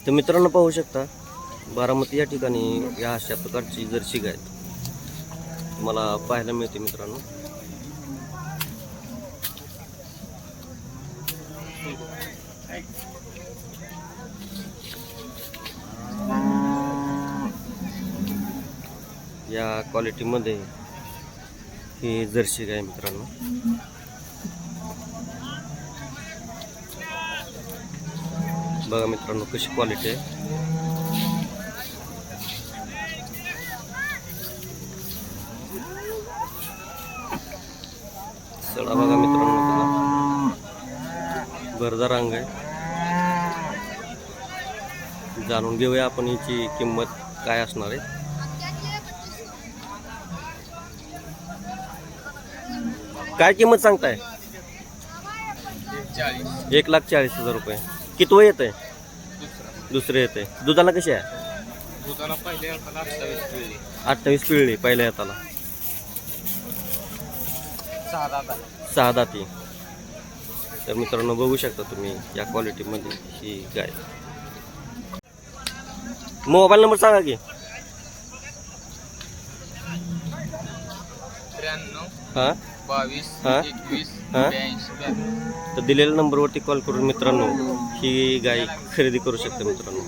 तर मित्रांनो पाहू शकता बारामती या ठिकाणी या अशा प्रकारची जर्सी गाय तुम्हाला पाहायला मिळते मित्रांनो. या क्वालिटीमध्ये ही जर्सी गाय मित्रांनो. बघा मित्रांनो कशी क्वालिटी आहे. सडा बघा मित्रांनो, बघा भरदार अंग आहे. जाणून घेऊया आपण याची किंमत काय असणार आहे. काय किंमत सांगताय? 1,40,000 रुपये. किती वय येत आहे? दुसरे येते. दुधाला कशी आहे? दुधाला पहिल्या 28 पिळली पहिल्या येताला. 6 दाती. तर मित्रांनो बघू शकता तुम्ही या क्वालिटीमध्ये ही गाय. मोबाईल नंबर सांगा की. 93 हां 22 हां 21 हां 82 तर दिलेल्या नंबरवरती कॉल करून मित्रांनो ही गाय खरेदी करू शकता मित्रांनो.